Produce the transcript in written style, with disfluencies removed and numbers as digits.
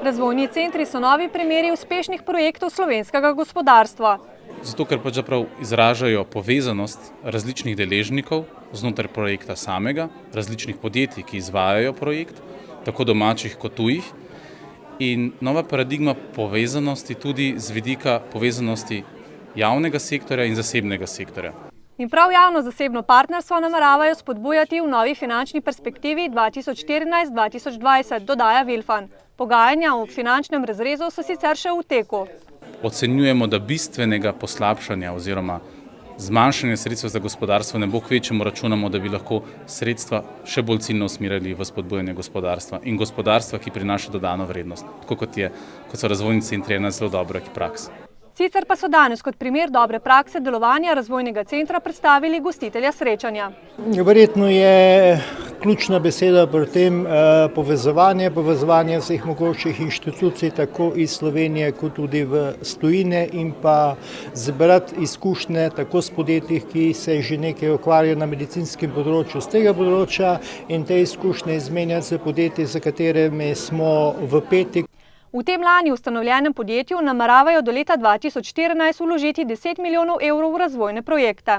Razvojni centri so novi primeri uspešnih projektov slovenskega gospodarstva. Zato, ker pravzaprav izražajo povezanost različnih deležnikov znotraj projekta samega, različnih podjetij, ki izvajajo projekt, tako domačih kot tujih. In nova paradigma povezanosti tudi z vidika povezanosti javnega sektorja in zasebnega sektorja. In prav javno-zasebno partnerstvo nameravajo spodbujati v novi finančni perspektivi 2014-2020, dodaja Vilfan. Pogajanja o finančnem razrezu so sicer še v teku. Ocenjujemo, da bistvenega poslabšanja oziroma zmanjšanja sredstev za gospodarstvo ne bo, kvečjemu računamo, da bi lahko sredstva še bolj ciljno usmerjali v spodbujanje gospodarstva in gospodarstva, ki prinaša dodano vrednost, tako kot so razvojni centri ena zelo dobra praksa. Sicer pa so danes kot primer dobre prakse delovanja razvojnega centra predstavili gostitelja srečanja. Verjetno je ključna beseda pri tem povezovanje vseh mogočih inštitucij, tako iz Slovenije kot tudi v tujine, in pa zbrati izkušnje tako s podjetji, ki se že nekaj ukvarjajo na medicinskem področju z tega področja, in te izkušnje izmenjati z podjetji, za katerimi smo v petek. V tem lani ustanovljenem podjetju nameravajo do leta 2014 vložiti 10 milijonov evrov v razvojne projekte.